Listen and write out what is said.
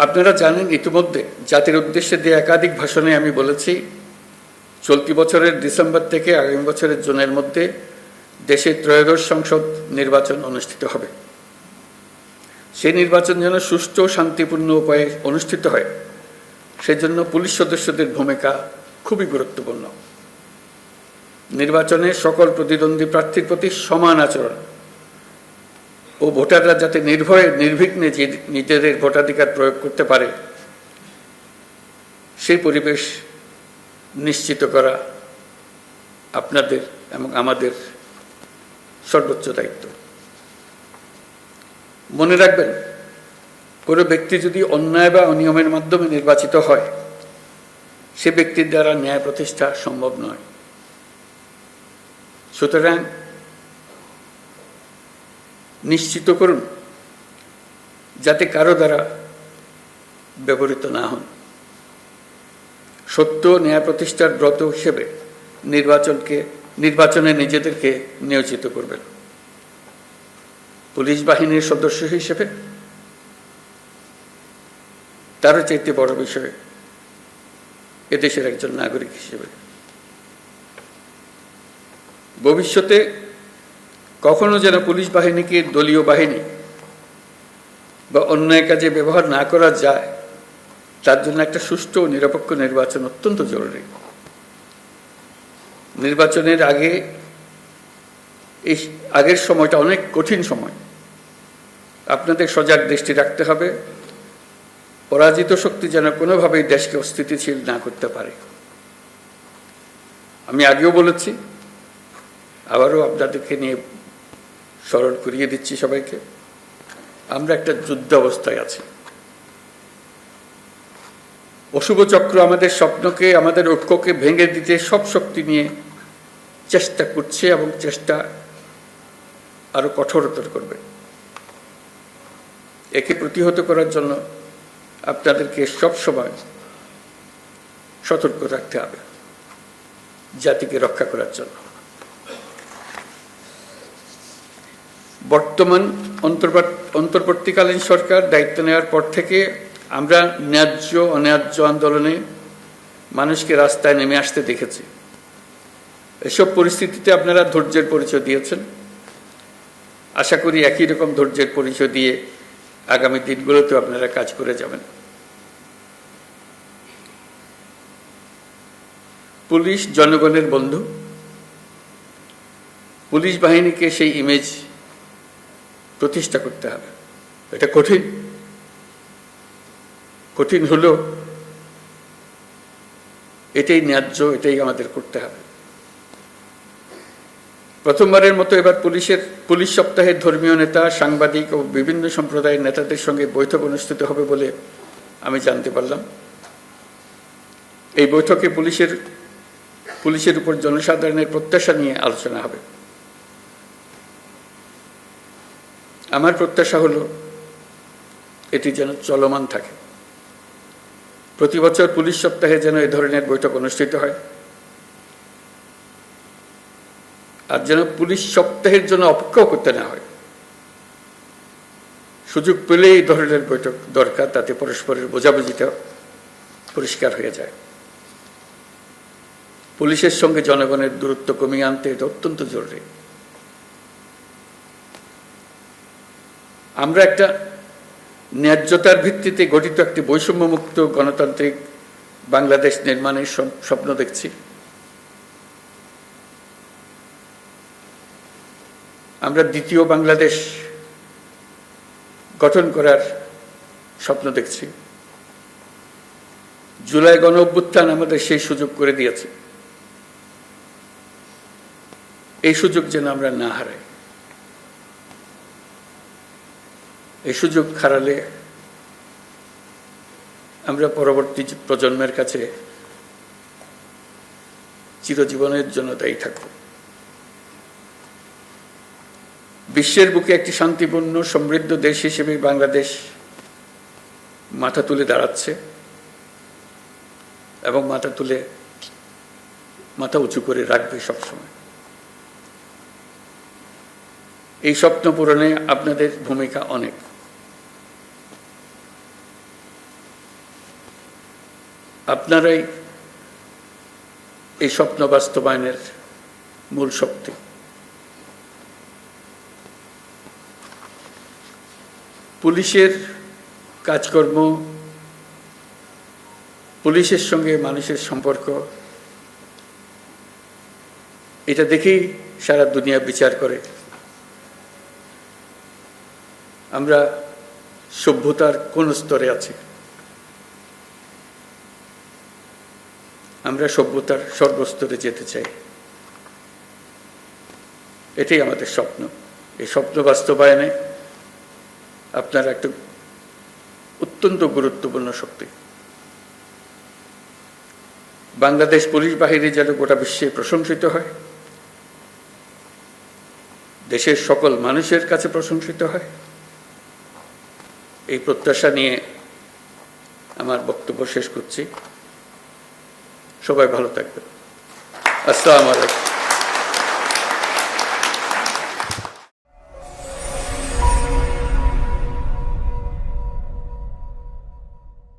আপনারা জানেন, ইতিমধ্যে জাতির উদ্দেশ্যে দিয়ে একাধিক ভাষণে আমি বলেছি, চলতি বছরের ডিসেম্বর থেকে আগামী বছরের জুনের মধ্যে দেশে ত্রয়োদশ সংসদ নির্বাচন অনুষ্ঠিত হবে। সেই নির্বাচন যেন সুষ্ঠু ও শান্তিপূর্ণ উপায়ে অনুষ্ঠিত হয়, সেজন্য পুলিশ সদস্যদের ভূমিকা খুবই গুরুত্বপূর্ণ। নির্বাচনে সকল প্রতিদ্বন্দ্বী প্রার্থীর প্রতি সমান আচরণ ও ভোটাররা যাতে নির্ভয়ে নির্বিঘ্নে নিজেদের ভোটাধিকার প্রয়োগ করতে পারে, সেই পরিবেশ নিশ্চিত করা আপনাদের এবং আমাদের সর্বোচ্চ দায়িত্ব। মনে রাখবেন, কোনো ব্যক্তি যদি অন্যায় বা অনিয়মের মাধ্যমে নির্বাচিত হয়, সে ব্যক্তির দ্বারা ন্যায় প্রতিষ্ঠা সম্ভব নয়। সুতরাং নিশ্চিত করুন যাতে কারো দ্বারা ব্যবহৃত না হন। সত্য ন্যায় প্রতিষ্ঠার ব্রত হিসেবে নির্বাচনে নিজেদেরকে নিয়োজিত করবেন। পুলিশ বাহিনীর সদস্য হিসেবে তারও চাইতে বড় বিষয়, এদেশের একজন নাগরিক হিসেবে ভবিষ্যতে কখনো যেন পুলিশ বাহিনীকে দলীয় বাহিনী বা অন্যায় কাজে ব্যবহার না করা যায়, তার জন্য একটা সুষ্ঠু ও নিরপেক্ষ নির্বাচন অত্যন্ত জরুরি। নির্বাচনের আগের সময়টা অনেক কঠিন সময়। আপনাদের সজাগ দৃষ্টি রাখতে হবে, পরাজিত শক্তি যেন কোনোভাবেই দেশকে অস্থিতিশীল না করতে পারে। আমি আগেও বলেছি, আবারও আপনাদেরকে নিয়ে স্মরণ করিয়ে দিচ্ছি সবাইকে, আমরা একটা যুদ্ধ অবস্থায় আছি। অশুভ চক্র আমাদের স্বপ্নকে, আমাদের ঐক্যকে ভেঙে দিতে সব শক্তি নিয়ে চেষ্টা করছে এবং চেষ্টা আরো কঠোরতর করবে। একে প্রতিহত করার জন্য আপনাদেরকে সবসময় সতর্ক থাকতে হবে, জাতিকে রক্ষা করার জন্য। বর্তমান অন্তর্বর্তীকালীন সরকার দায়িত্ব নেওয়ার পর থেকে আমরা ন্যায্য অন্যায্য আন্দোলনে মানুষকে রাস্তায় নেমে আসতে দেখেছি। এসব পরিস্থিতিতে আপনারা ধৈর্যের পরিচয় দিয়েছেন। আশা করি একই রকম ধৈর্যের পরিচয় দিয়ে আগামী দিনগুলোতে আপনারা কাজ করে যাবেন। পুলিশ জনগণের বন্ধু। পুলিশ বাহিনীকে সেই ইমেজ প্রতিষ্ঠা করতে হবে। এটা কঠিন হলেও এটাই ন্যায্য, এটাই আমাদের করতে হবে। প্রথমবারের মতো এবার পুলিশ সপ্তাহের ধর্মীয় নেতা, সাংবাদিক ও বিভিন্ন সম্প্রদায়ের নেতাদের সঙ্গে বৈঠক অনুষ্ঠিত হবে বলে আমি জানতে পারলাম। এই বৈঠকে পুলিশের উপর জনসাধারণের প্রত্যাশা নিয়ে আলোচনা হবে। আমার প্রত্যাশা হলো এটি যেন চলমান থাকে। প্রতি বছর পুলিশ সপ্তাহে যেন এই ধরনের বৈঠক অনুষ্ঠিত হয়, আর যেন পুলিশ সপ্তাহের জন্য অপেক্ষাও করতে না হয়। সুযোগ পেলে এই ধরনের বৈঠক দরকার, তাতে পরস্পরের বোঝাবুঝিটা পরিষ্কার হয়ে যায়। পুলিশের সঙ্গে জনগণের দূরত্ব কমিয়ে আনতে এটা অত্যন্ত জরুরি। আমরা একটা ন্যায্যতার ভিত্তিতে গঠিত একটি বৈষম্যমুক্ত গণতান্ত্রিক বাংলাদেশ নির্মাণের স্বপ্ন দেখছি। আমরা দ্বিতীয় বাংলাদেশ গঠন করার স্বপ্ন দেখছি। জুলাই গণ অভ্যুত্থান আমাদের সেই সুযোগ করে দিয়েছে। এই সুযোগ যেন আমরা না হারাই। এই সুযোগ হারালে আমরা পরবর্তী প্রজন্মের কাছে চিরজীবনের জন্য দায়ী থাকব। বিশ্বের বুকে একটি শান্তিপূর্ণ সমৃদ্ধ দেশ হিসেবে বাংলাদেশ মাথা তুলে দাঁড়াচ্ছে এবং মাথা উঁচু করে রাখবে সবসময়। এই স্বপ্ন পূরণে আপনাদের ভূমিকা অনেক। আপনারাই এই স্বপ্ন বাস্তবায়নের মূল শক্তি। পুলিশের কাজকর্ম, পুলিশের সঙ্গে মানুষের সম্পর্ক, এটা দেখেই সারা দুনিয়া বিচার করে আমরা সভ্যতার কোন স্তরে আছি। আমরা সভ্যতার সর্বস্তরে যেতে চাই, এটাই আমাদের স্বপ্ন। এই স্বপ্ন বাস্তবায়নে আপনারা একটা অত্যন্ত গুরুত্বপূর্ণ শক্তি। বাংলাদেশ পুলিশ বাহিনী যেন গোটা বিশ্বে প্রশংসিত হয়, দেশের সকল মানুষের কাছে প্রশংসিত হয়, এই প্রত্যাশা নিয়ে আমার বক্তব্য শেষ করছি। সবাই ভালো থাকবেন। আসসালামু আলাইকুম।